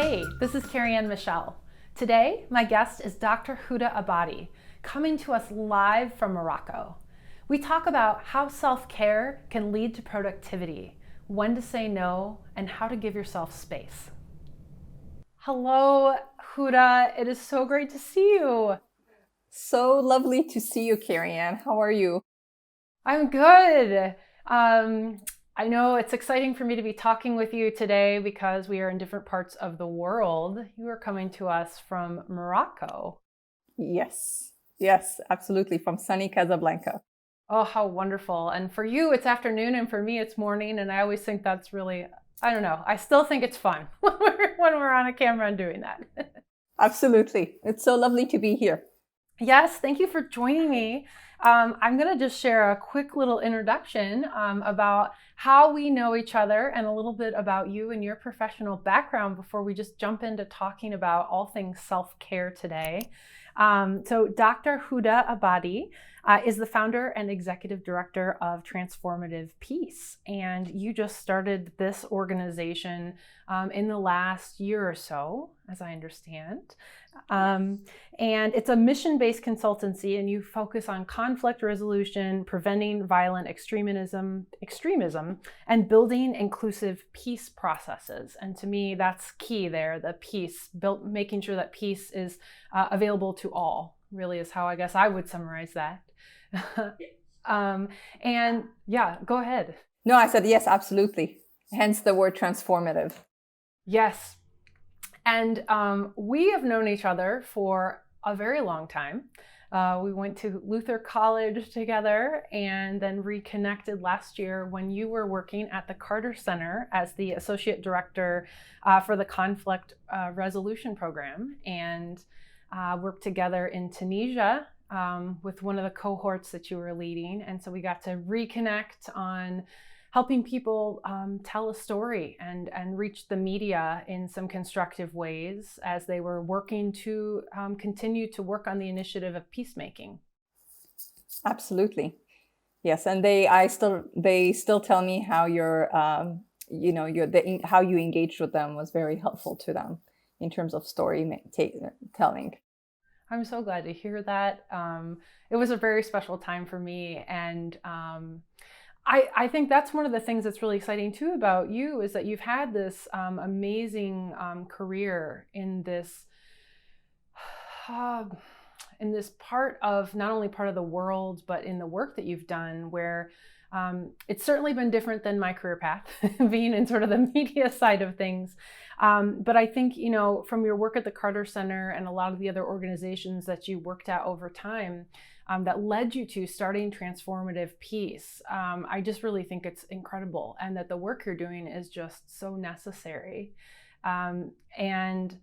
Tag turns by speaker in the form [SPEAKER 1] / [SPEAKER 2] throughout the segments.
[SPEAKER 1] Hey, this is Carrie-Anne Michelle. Today, my guest is Dr. Houda Abadi, coming to us live from Morocco. We talk about how self-care can lead to productivity, when to say no, and how to give yourself space. Hello, Houda. It is so great to see you.
[SPEAKER 2] So lovely to see you, Carrie-Anne. How are you?
[SPEAKER 1] I'm good. I know it's exciting for me to be talking with you today because we are in different parts of the world. You are coming to us from Morocco.
[SPEAKER 2] Yes, absolutely. From sunny Casablanca.
[SPEAKER 1] Oh, how wonderful. And for you, it's afternoon, and for me, it's morning. And I always think that's really, I don't know, I still think it's fun when we're on a camera and doing that.
[SPEAKER 2] Absolutely. It's so lovely to be here.
[SPEAKER 1] Yes, thank you for joining me. I'm going to just share a quick little introduction about how we know each other and a little bit about you and your professional background before we just jump into talking about all things self-care today. So Dr. Houda Abadi is the founder and executive director of Transformative Peace. And you just started this organization in the last year or so, as I understand. And it's a mission-based consultancy, and you focus on conflict resolution, preventing violent extremism, and building inclusive peace processes. And to me, that's key there, the peace, making sure that peace is available to all, really is how I guess I would summarize that. And yeah, go ahead.
[SPEAKER 2] No, I said yes, absolutely. Hence the word transformative.
[SPEAKER 1] Yes. And we have known each other for a very long time. We went to Luther College together and then reconnected last year when you were working at the Carter Center as the associate director for the conflict resolution program, and worked together in Tunisia with one of the cohorts that you were leading. And so we got to reconnect on helping people tell a story and reach the media in some constructive ways as they were working to continue to work on the initiative of peacemaking.
[SPEAKER 2] Absolutely. Yes, and they still tell me how how you engaged with them was very helpful to them in terms of telling.
[SPEAKER 1] I'm so glad to hear that. It was a very special time for me, and I think that's one of the things that's really exciting too about you is that you've had this amazing career in this part of not only part of the world, but in the work that you've done, where it's certainly been different than my career path, being in sort of the media side of things. But I think, from your work at the Carter Center and a lot of the other organizations that you worked at over time, that led you to starting Transformative Peace. I just really think it's incredible, and that the work you're doing is just so necessary. And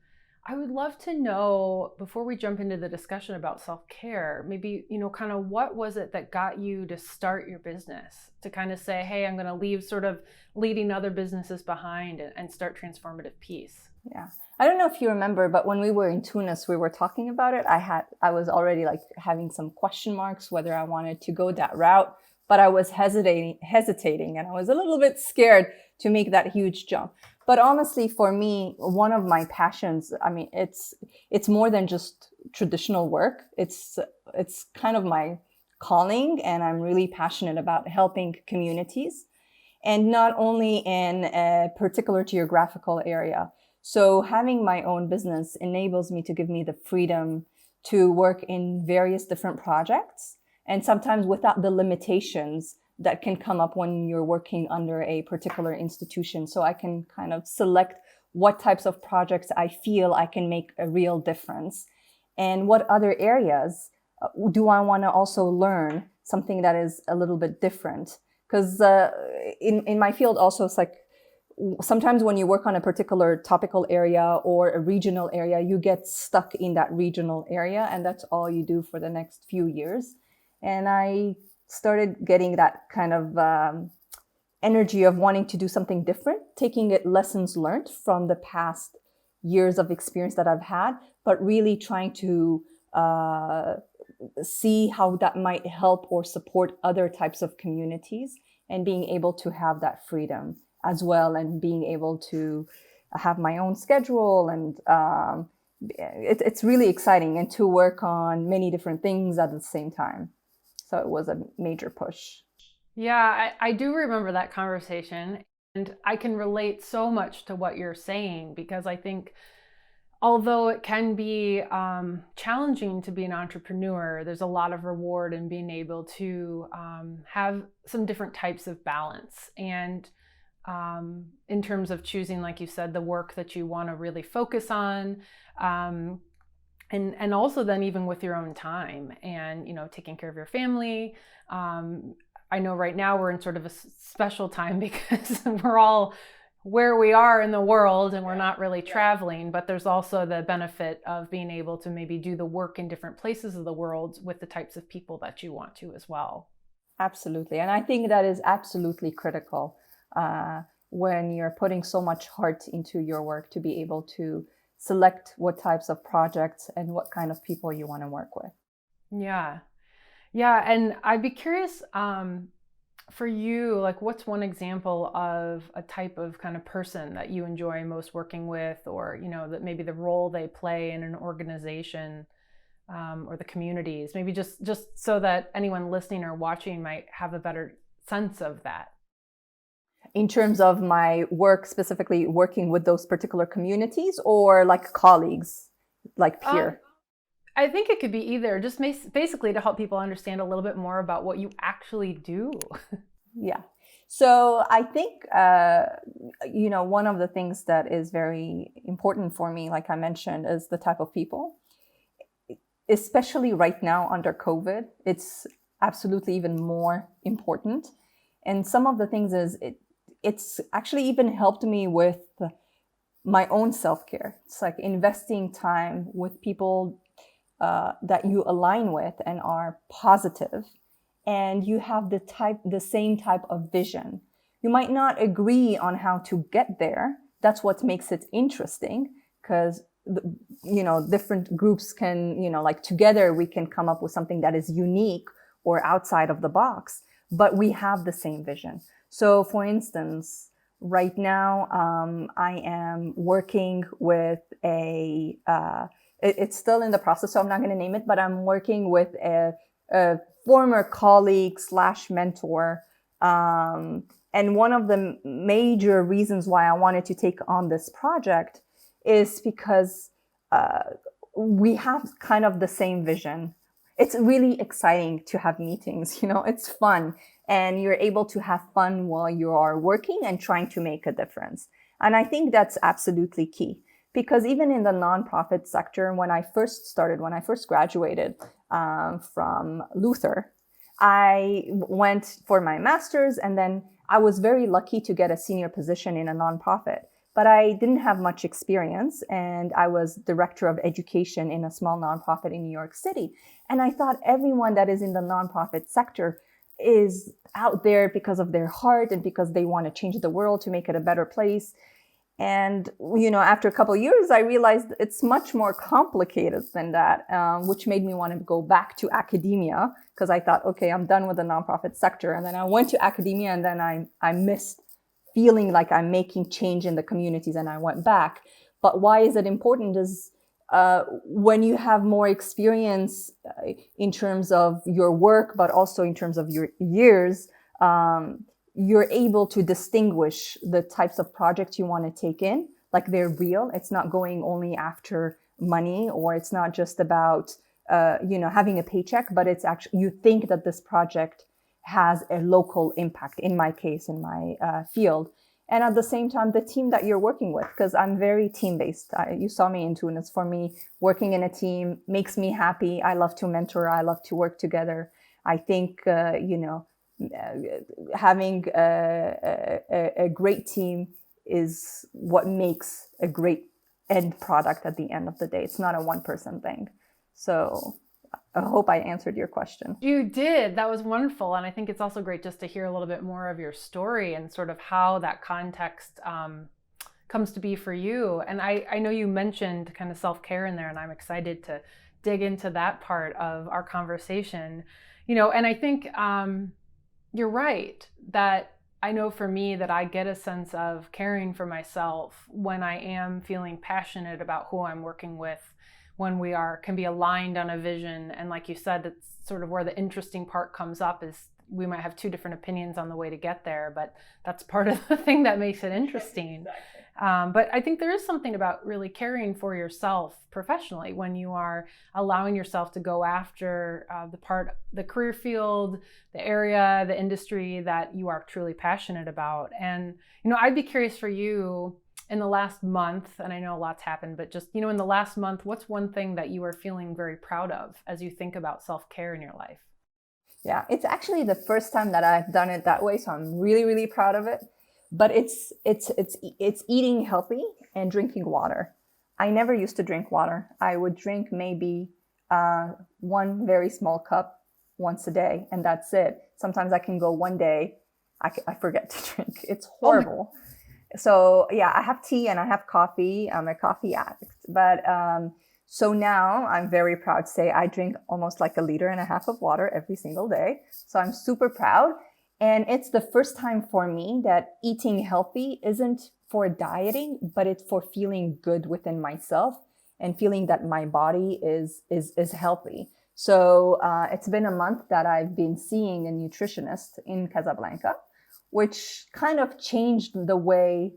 [SPEAKER 1] I would love to know, before we jump into the discussion about self-care, maybe, kind of what was it that got you to start your business, to kind of say, hey, I'm going to leave sort of leading other businesses behind and start Transformative Peace?
[SPEAKER 2] Yeah. I don't know if you remember, but when we were in Tunis, we were talking about it. I was already like having some question marks whether I wanted to go that route, but I was hesitating, and I was a little bit scared to make that huge jump. But honestly, for me, one of my passions, I mean, it's more than just traditional work. It's kind of my calling, and I'm really passionate about helping communities, and not only in a particular geographical area. So having my own business enables me to give me the freedom to work in various different projects, and sometimes without the limitations that can come up when you're working under a particular institution. So I can kind of select what types of projects I feel I can make a real difference, and what other areas do I want to also learn something that is a little bit different. Because in my field also, it's like, sometimes when you work on a particular topical area or a regional area, you get stuck in that regional area, and that's all you do for the next few years. And I started getting that kind of energy of wanting to do something different, taking it lessons learned from the past years of experience that I've had, but really trying to see how that might help or support other types of communities, and being able to have that freedom as well, and being able to have my own schedule, and it's really exciting, and to work on many different things at the same time. So it was a major push.
[SPEAKER 1] Yeah, I do remember that conversation. And I can relate so much to what you're saying because I think although it can be challenging to be an entrepreneur, there's a lot of reward in being able to have some different types of balance. And in terms of choosing, like you said, the work that you want to really focus on, and also then even with your own time and, taking care of your family. I know right now we're in sort of a special time because we're all where we are in the world and we're not really traveling, but there's also the benefit of being able to maybe do the work in different places of the world with the types of people that you want to as well.
[SPEAKER 2] Absolutely. And I think that is absolutely critical when you're putting so much heart into your work, to be able to select what types of projects and what kind of people you want to work with.
[SPEAKER 1] Yeah. Yeah. And I'd be curious, for you, like what's one example of a type of kind of person that you enjoy most working with, or, that maybe the role they play in an organization, or the communities, maybe just so that anyone listening or watching might have a better sense of that.
[SPEAKER 2] In terms of my work, specifically working with those particular communities, or like colleagues, like peer?
[SPEAKER 1] I think it could be either, just basically to help people understand a little bit more about what you actually do.
[SPEAKER 2] Yeah. So I think, one of the things that is very important for me, like I mentioned, is the type of people, especially right now under COVID. It's absolutely even more important. And some of the things is it's actually even helped me with my own self-care. It's like investing time with people that you align with and are positive, and you have the same type of vision. You might not agree on how to get there. That's what makes it interesting, because different groups can, like together we can come up with something that is unique or outside of the box, but we have the same vision. So for instance, right now I am working with it's still in the process, so I'm not going to name it, but I'm working with a former colleague / mentor. And one of the major reasons why I wanted to take on this project is because we have kind of the same vision. It's really exciting to have meetings, it's fun. And you're able to have fun while you are working and trying to make a difference. And I think that's absolutely key. Because even in the nonprofit sector, when I first graduated from Luther, I went for my master's, and then I was very lucky to get a senior position in a nonprofit. But I didn't have much experience, and I was director of education in a small nonprofit in New York City. And I thought everyone that is in the nonprofit sector is out there because of their heart and because they want to change the world to make it a better place. And, after a couple of years, I realized it's much more complicated than that, which made me want to go back to academia, because I thought, okay, I'm done with the nonprofit sector. And then I went to academia, and then I missed feeling like I'm making change in the communities, and I went back. But why is it important is when you have more experience in terms of your work, but also in terms of your years, you're able to distinguish the types of projects you want to take in, like they're real. It's not going only after money, or it's not just about, having a paycheck, but it's actually, you think that this project has a local impact, in my case, in my field. And at the same time, the team that you're working with, because I'm very team-based. You saw me in Tunis. For me, working in a team makes me happy. I love to mentor. I love to work together. I think, having a great team is what makes a great end product at the end of the day. It's not a one-person thing. So I hope I answered your question.
[SPEAKER 1] You did. That was wonderful. And I think it's also great just to hear a little bit more of your story and sort of how that context comes to be for you. And I know you mentioned kind of self-care in there, and I'm excited to dig into that part of our conversation. And I think you're right that I know for me that I get a sense of caring for myself when I am feeling passionate about who I'm working with, when we are can be aligned on a vision. And like you said, that's sort of where the interesting part comes up, is we might have two different opinions on the way to get there, but that's part of the thing that makes it interesting. But I think there is something about really caring for yourself professionally when you are allowing yourself to go after the career field, the area, the industry that you are truly passionate about. And, I'd be curious for you in the last month, and I know a lot's happened, but just, in the last month, what's one thing that you are feeling very proud of as you think about self-care in your life?
[SPEAKER 2] Yeah, it's actually the first time that I've done it that way, so I'm really, really proud of it. But it's eating healthy and drinking water. I never used to drink water. I would drink maybe one very small cup once a day, and that's it. Sometimes I can go one day, I forget to drink. It's horrible. So yeah, I have tea and I have coffee. I'm a coffee addict, but so now I'm very proud to say I drink almost like 1.5 liters of water every single day. So I'm super proud. And it's the first time for me that eating healthy isn't for dieting, but it's for feeling good within myself and feeling that my body is healthy. So it's been a month that I've been seeing a nutritionist in Casablanca, which kind of changed the way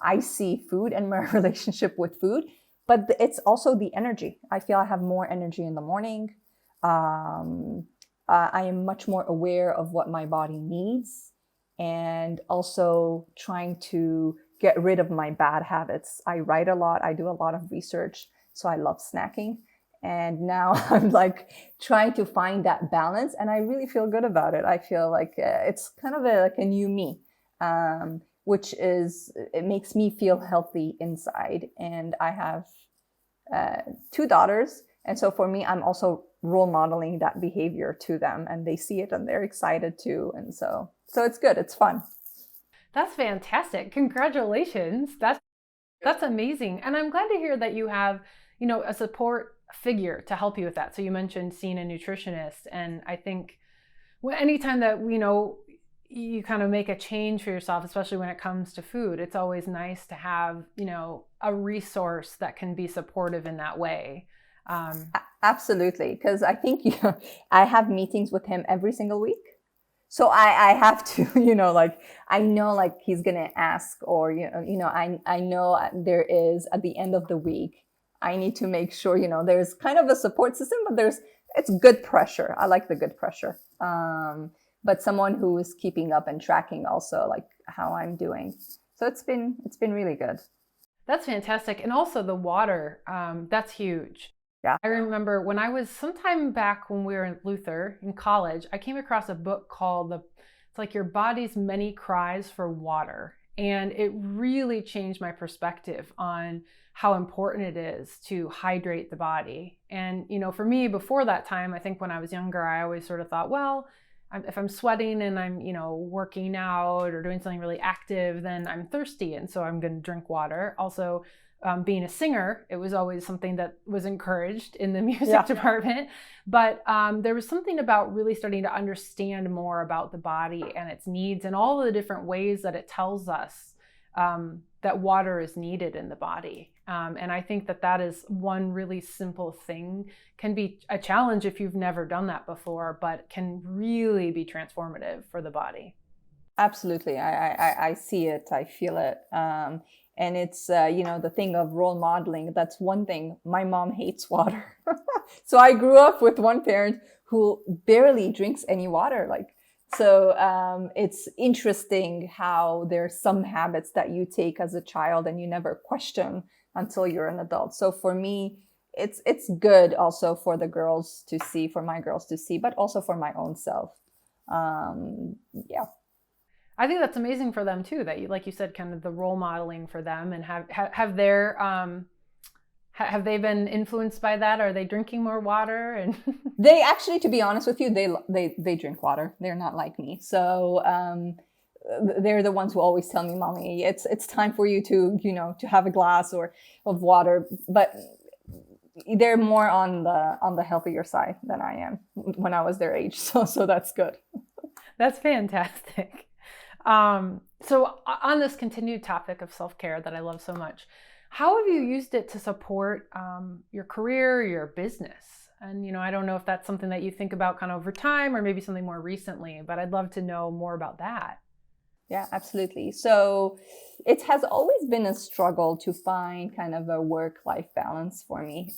[SPEAKER 2] I see food and my relationship with food. But it's also the energy. I feel I have more energy in the morning. I am much more aware of what my body needs, and also trying to get rid of my bad habits. I write a lot. I do a lot of research. So I love snacking. And now I'm like trying to find that balance, and I really feel good about it. I feel like it's kind of like a new me, which is, it makes me feel healthy inside. And I have 2 daughters. And so for me, I'm also role modeling that behavior to them, and they see it and they're excited too. And so it's good. It's fun.
[SPEAKER 1] That's fantastic. Congratulations. That's amazing. And I'm glad to hear that you have, a support figure to help you with that. So you mentioned seeing a nutritionist, and I think anytime that you kind of make a change for yourself, especially when it comes to food, it's always nice to have, a resource that can be supportive in that way.
[SPEAKER 2] Absolutely. Because I think, I have meetings with him every single week. So I have to, like, I know like he's going to ask, or, I know there is at the end of the week, I need to make sure, there's kind of a support system, but it's good pressure. I like the good pressure. But someone who is keeping up and tracking also like how I'm doing. So it's been really good.
[SPEAKER 1] That's fantastic. And also the water, that's huge.
[SPEAKER 2] Yeah.
[SPEAKER 1] I remember when I was sometime back when we were in Luther in college, I came across a book called it's like Your Body's Many Cries for Water. And it really changed my perspective on how important it is to hydrate the body. And, for me, before that time, I think when I was younger, I always sort of thought, well, if I'm sweating and I'm, working out or doing something really active, then I'm thirsty. And so I'm going to drink water. Also, being a singer, it was always something that was encouraged in the music department. But there was something about really starting to understand more about the body and its needs and all of the different ways that it tells us that water is needed in the body. And I think that is one really simple thing, can be a challenge if you've never done that before, but can really be transformative for the body.
[SPEAKER 2] Absolutely. I see it. I feel it. And it's, the thing of role modeling. That's one thing. My mom hates water. So I grew up with one parent who barely drinks any water. So it's interesting how there's some habits that you take as a child and you never question until you're an adult. So for me, it's good also for the girls to see, for my girls to see, but also for my own self. Yeah.
[SPEAKER 1] I think that's amazing for them too, that you, like you said, kind of the role modeling for them, and have they been influenced by that? Are they drinking more water? And
[SPEAKER 2] they actually, to be honest with you, they drink water. They're not like me. So they're the ones who always tell me, "Mommy, it's time for you to to have a glass of water." But they're more on the healthier side than I am when I was their age. So that's good.
[SPEAKER 1] That's fantastic. So on this continued topic of self-care that I love so much, how have you used it to support your career, your business? And, I don't know if that's something that you think about kind of over time or maybe something more recently, but I'd love to know more about that.
[SPEAKER 2] Yeah, absolutely. So it has always been a struggle to find kind of a work-life balance for me.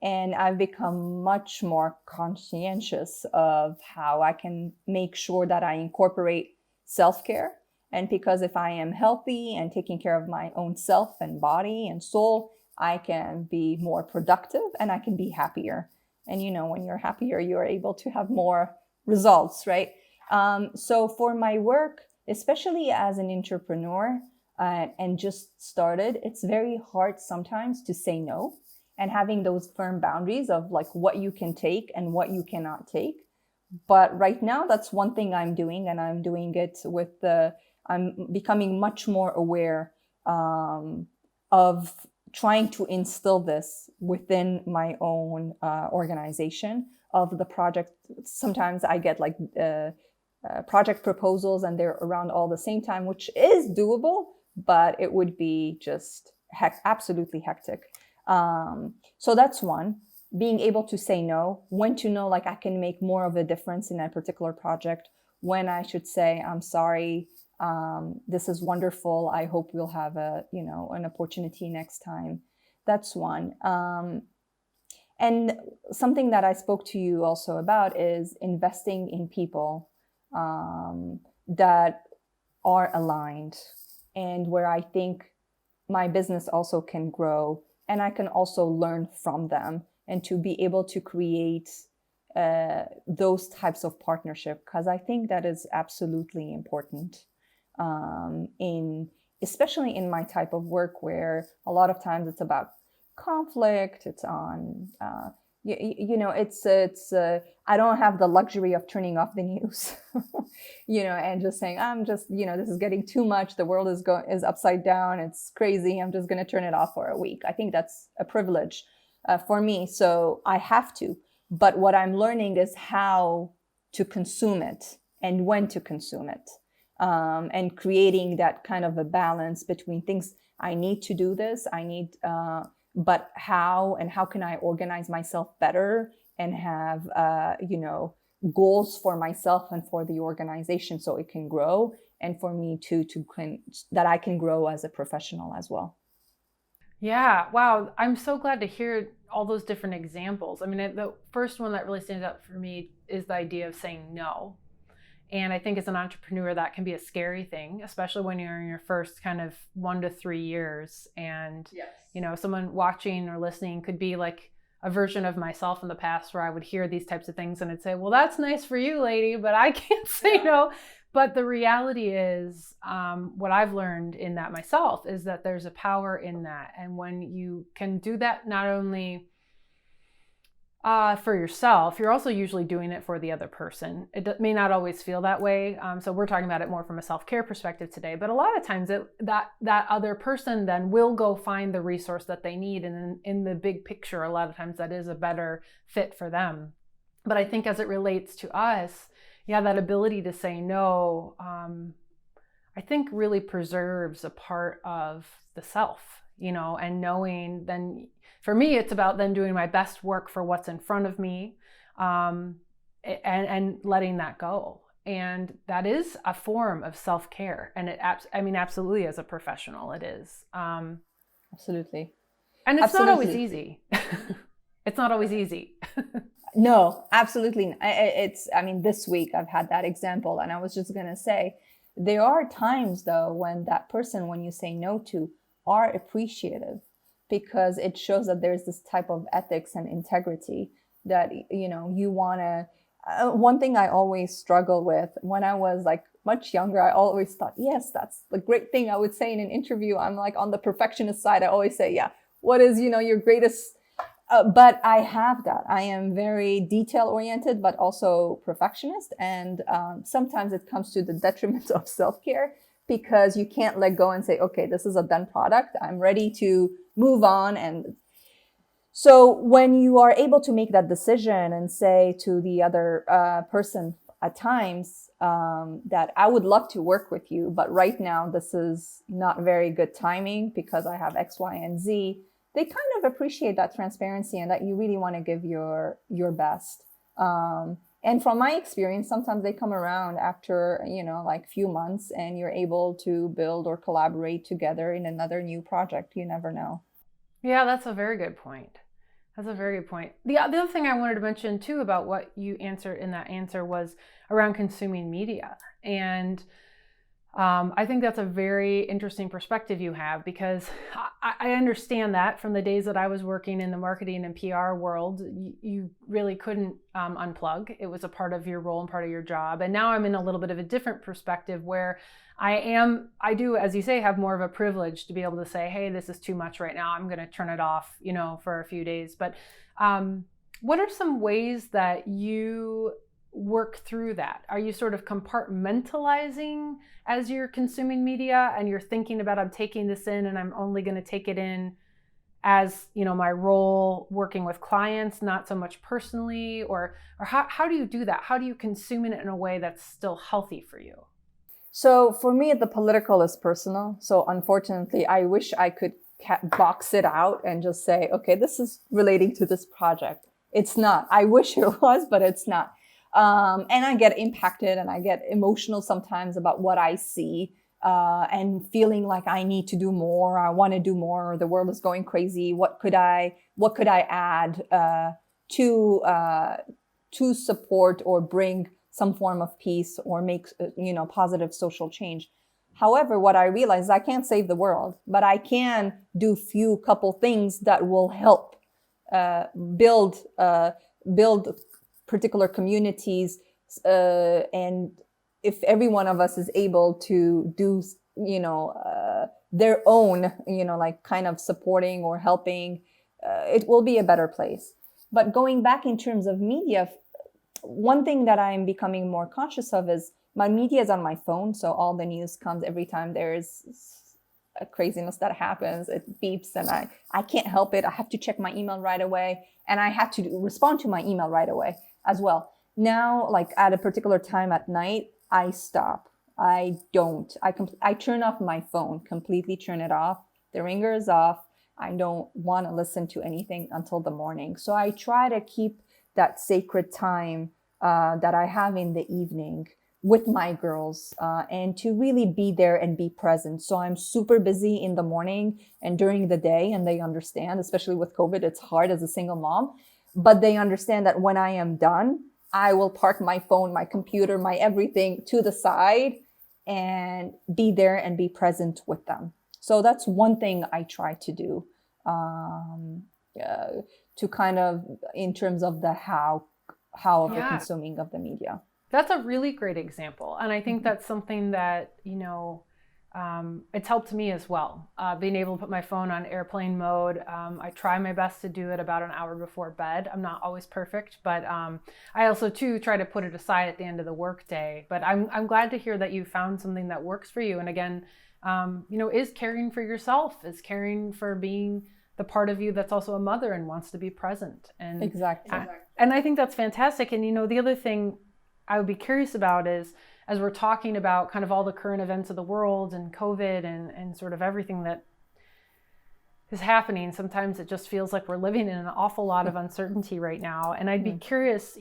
[SPEAKER 2] And I've become much more conscientious of how I can make sure that I incorporate self-care. And because if I am healthy and taking care of my own self and body and soul, I can be more productive and I can be happier. And when you're happier, you're able to have more results, right? So for my work, especially as an entrepreneur and just started, it's very hard sometimes to say no and having those firm boundaries of like what you can take and what you cannot take. But right now, that's one thing I'm doing, and I'm doing it I'm becoming much more aware of trying to instill this within my own organization of the project. Sometimes I get like project proposals and they're around all the same time, which is doable, but it would be just absolutely hectic. So that's one, being able to say no, when to know like I can make more of a difference in a particular project, when I should say, I'm sorry, this is wonderful, I hope we'll have an opportunity next time. That's one. And something that I spoke to you also about is investing in people that are aligned and where I think my business also can grow and I can also learn from them, and to be able to create those types of partnership, because I think that is absolutely important especially in my type of work, where a lot of times it's about conflict. It's on it's I don't have the luxury of turning off the news and just saying, I'm just this is getting too much, the world is upside down, it's crazy, I'm just going to turn it off for a week. I think that's a privilege for me, so I have to. But what I'm learning is how to consume it and when to consume it, and creating that kind of a balance between things. I need to do this, but how can I organize myself better and have, goals for myself and for the organization so it can grow, and for me that I can grow as a professional as well.
[SPEAKER 1] Yeah, wow. I'm so glad to hear all those different examples. I mean, the first one that really stands out for me is the idea of saying no. And I think as an entrepreneur, that can be a scary thing, especially when you're in your first kind of 1 to 3 years. And,
[SPEAKER 2] yes,
[SPEAKER 1] someone watching or listening could be like a version of myself in the past where I would hear these types of things and I'd say, well, that's nice for you, lady, but I can't say no. But the reality is, what I've learned in that myself is that there's a power in that. And when you can do that, not only for yourself, you're also usually doing it for the other person. It may not always feel that way. So we're talking about it more from a self-care perspective today. But a lot of times that other person then will go find the resource that they need. And in the big picture, a lot of times that is a better fit for them. But I think as it relates to us, that ability to say no, I think really preserves a part of the self, and knowing then, for me, it's about then doing my best work for what's in front of me, and letting that go. And that is a form of self-care. And absolutely, as a professional, it is.
[SPEAKER 2] Absolutely.
[SPEAKER 1] And it's
[SPEAKER 2] absolutely.
[SPEAKER 1] Not always easy. It's not always easy.
[SPEAKER 2] No, absolutely. This week I've had that example, and I was just going to say, there are times though when that person, when you say no to, are appreciative, because it shows that there's this type of ethics and integrity that, you want to, one thing I always struggle with when I was like much younger, I always thought, yes, that's the great thing I would say in an interview. I'm like on the perfectionist side. I always say, yeah, what is, your greatest, but I have that. I am very detail oriented, but also perfectionist. And sometimes it comes to the detriment of self-care, because you can't let go and say, okay, this is a done product, I'm ready to move on. And so when you are able to make that decision and say to the other person, at times that I would love to work with you, but right now this is not very good timing because I have X, Y, and Z. They kind of appreciate that transparency and that you really want to give your best. And from my experience, sometimes they come around after, like few months, and you're able to build or collaborate together in another new project. You never know.
[SPEAKER 1] Yeah, that's a very good point. That's a very good point. The other thing I wanted to mention too about what you answered in that answer was around consuming media. And I think that's a very interesting perspective you have, because I understand that from the days that I was working in the marketing and PR world, you really couldn't unplug. It was a part of your role and part of your job. And now I'm in a little bit of a different perspective where I do, as you say, have more of a privilege to be able to say, hey, this is too much right now. I'm going to turn it off, for a few days. But what are some ways that you work through that? Are you sort of compartmentalizing as you're consuming media and you're thinking about, I'm taking this in and I'm only going to take it in as, my role working with clients, not so much personally? Or how do you do that? How do you consume it in a way that's still healthy for you?
[SPEAKER 2] So for me, the political is personal. So unfortunately, I wish I could box it out and just say, okay, this is relating to this project. It's not. I wish it was, but it's not. And I get impacted and I get emotional sometimes about what I see, and feeling like I need to do more. I want to do more. The world is going crazy. What could I add to support or bring some form of peace or make positive social change? However, what I realize is I can't save the world, but I can do couple things that will help build particular communities, and if every one of us is able to do their own like kind of supporting or helping, it will be a better place. But going back in terms of media, one thing that I'm becoming more conscious of is my media is on my phone, so all the news comes every time there's a craziness that happens. It beeps and I can't help it. I have to check my email right away, and I have to respond to my email right away as well. Now, like at a particular time at night, I stop. I turn off my phone, completely turn it off. The ringer is off. I don't want to listen to anything until the morning. So I try to keep that sacred time that I have in the evening with my girls, and to really be there and be present. So I'm super busy in the morning and during the day, and they understand, especially with COVID, it's hard as a single mom, but they understand that when I am done, I will park my phone, my computer, my everything to the side and be there and be present with them. So that's one thing I try to do, to kind of, in terms of the how of the consuming of the media.
[SPEAKER 1] That's a really great example. And I think that's something that, it's helped me as well. Being able to put my phone on airplane mode. I try my best to do it about an hour before bed. I'm not always perfect, but I also too try to put it aside at the end of the workday. But I'm glad to hear that you found something that works for you. And again, is caring for yourself, is caring for being the part of you that's also a mother and wants to be present. And
[SPEAKER 2] exactly.
[SPEAKER 1] And I think that's fantastic. And the other thing I would be curious about is, as we're talking about kind of all the current events of the world and COVID and sort of everything that is happening, sometimes it just feels like we're living in an awful lot of uncertainty right now. And I'd be curious,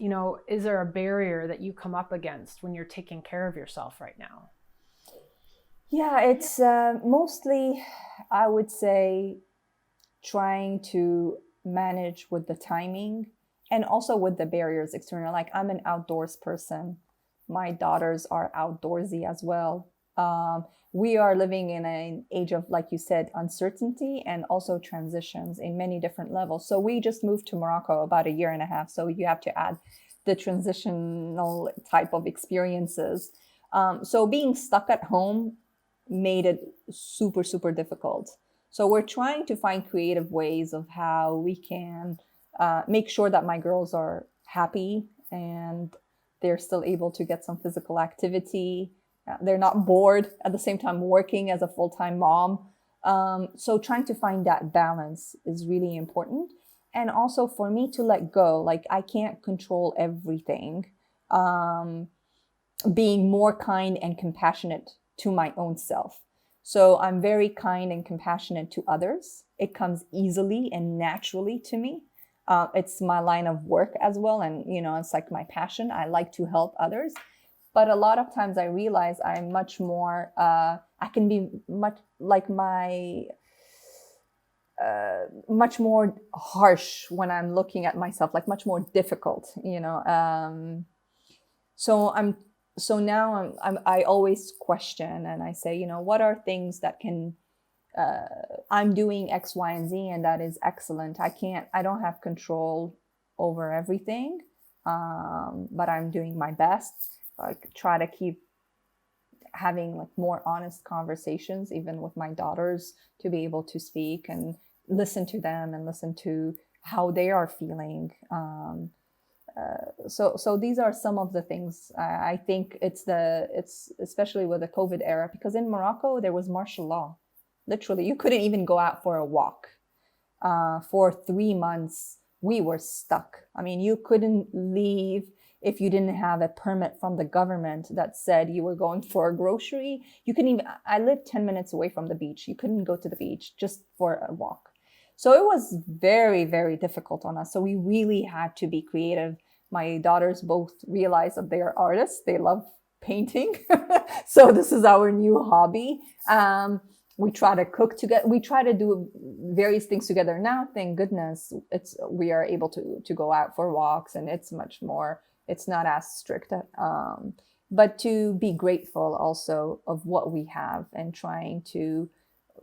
[SPEAKER 1] is there a barrier that you come up against when you're taking care of yourself right now?
[SPEAKER 2] Yeah, it's mostly, I would say, trying to manage with the timing and also with the barriers external. Like, I'm an outdoors person. My daughters are outdoorsy as well. We are living in an age of, like you said, uncertainty and also transitions in many different levels. So we just moved to Morocco about 1.5 years. So you have to add the transitional type of experiences. So being stuck at home made it super, super difficult. So we're trying to find creative ways of how we can make sure that my girls are happy and they're still able to get some physical activity. They're not bored at the same time working as a full-time mom. So trying to find that balance is really important. And also for me to let go, like I can't control everything. being more kind and compassionate to my own self. So I'm very kind and compassionate to others. It comes easily and naturally to me. It's my line of work as well. And, it's like my passion. I like to help others. But a lot of times I realize I'm much more, I can be much like much more harsh when I'm looking at myself, like much more difficult, So now I always question and I say, what are things that can, I'm doing X, Y, and Z, and that is excellent. I don't have control over everything, but I'm doing my best. I try to keep having like more honest conversations, even with my daughters, to be able to speak and listen to them and listen to how they are feeling. So these are some of the things. I think it's especially with the COVID era, because in Morocco there was martial law. Literally, you couldn't even go out for a walk. For 3 months, we were stuck. I mean, you couldn't leave if you didn't have a permit from the government that said you were going for a grocery. You couldn't even, I lived 10 minutes away from the beach. You couldn't go to the beach just for a walk. So it was very, very difficult on us. So we really had to be creative. My daughters both realized that they are artists. They love painting. So this is our new hobby. We try to cook together. We try to do various things together. Now, thank goodness, we are able to go out for walks, and it's much more, it's not as strict. But to be grateful also of what we have and trying to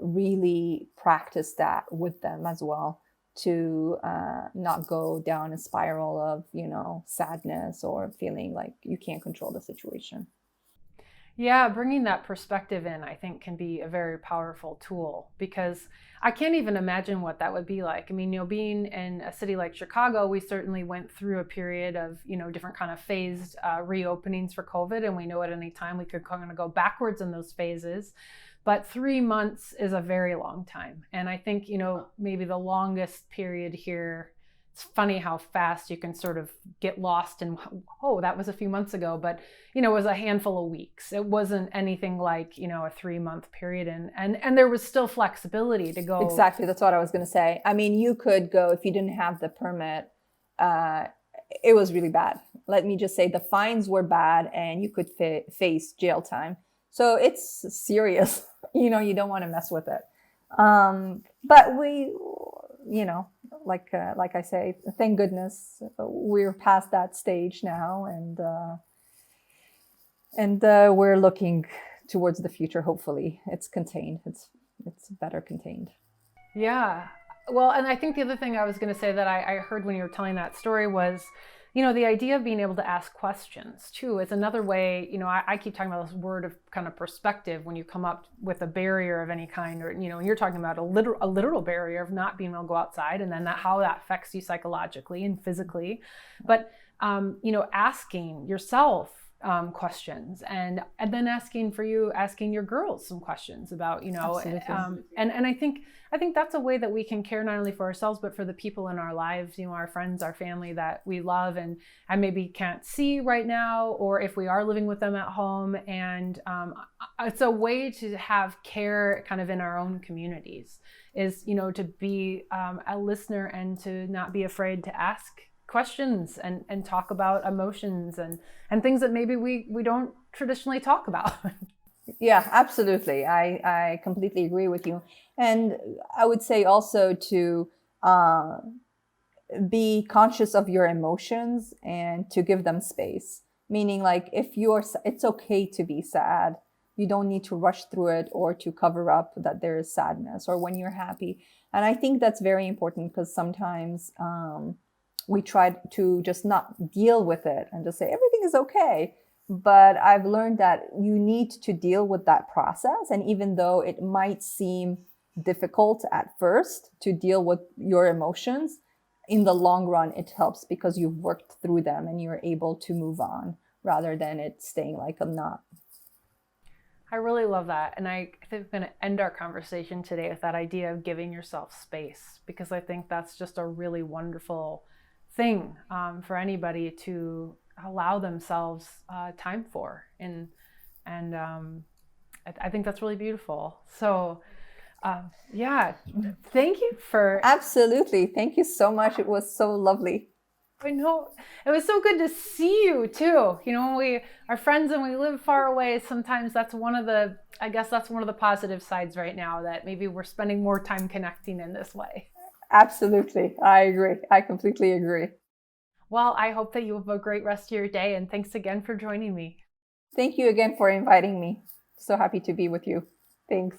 [SPEAKER 2] really practice that with them as well, to not go down a spiral of, sadness or feeling like you can't control the situation.
[SPEAKER 1] Yeah, bringing that perspective in, I think, can be a very powerful tool, because I can't even imagine what that would be like. I mean, being in a city like Chicago, we certainly went through a period of, different kind of phased reopenings for COVID, and we know at any time we could kind of go backwards in those phases. But 3 months is a very long time. And I think, maybe the longest period here, it's funny how fast you can sort of get lost in, oh, that was a few months ago, but, it was a handful of weeks. It wasn't anything like, a 3-month period. And there was still flexibility to go.
[SPEAKER 2] Exactly. That's what I was going to say. I mean, you could go if you didn't have the permit. It was really bad. Let me just say the fines were bad and you could face jail time. So it's serious. You don't want to mess with it. But we, like I say, thank goodness we're past that stage now, and we're looking towards the future. Hopefully, it's contained. It's better contained.
[SPEAKER 1] Yeah. Well, and I think the other thing I was going to say that I heard when you were telling that story was, the idea of being able to ask questions too is another way. I keep talking about this word of kind of perspective when you come up with a barrier of any kind, or, you're talking about a literal barrier of not being able to go outside, and then how that affects you psychologically and physically. But, asking yourself questions, and then asking your girls some questions about, and I think that's a way that we can care not only for ourselves, but for the people in our lives, our friends, our family that we love and maybe can't see right now, or if we are living with them at home. And it's a way to have care kind of in our own communities, is, to be a listener and to not be afraid to ask questions and talk about emotions and things that maybe we don't traditionally talk about.
[SPEAKER 2] Yeah, absolutely. I completely agree with you. And I would say also to be conscious of your emotions and to give them space. Meaning, like, it's okay to be sad. You don't need to rush through it or to cover up that there is sadness, or when you're happy. And I think that's very important, because sometimes we try to just not deal with it and just say everything is okay. But I've learned that you need to deal with that process. And even though it might seem difficult at first to deal with your emotions, in the long run, it helps because you've worked through them and you're able to move on rather than it staying like a knot.
[SPEAKER 1] I really love that. And I think I'm going to end our conversation today with that idea of giving yourself space, because I think that's just a really wonderful thing for anybody to allow themselves time for. And I think that's really beautiful. So yeah, thank you for.
[SPEAKER 2] Absolutely. Thank you so much. It was so lovely.
[SPEAKER 1] I know it was so good to see you too. You know, when we are friends and we live far away, sometimes that's one of the, I guess that's one of the positive sides right now, that maybe we're spending more time connecting in this way.
[SPEAKER 2] Absolutely. I agree. I completely agree.
[SPEAKER 1] Well, I hope that you have a great rest of your day, and thanks again for joining me.
[SPEAKER 2] Thank you again for inviting me. So happy to be with you. Thanks.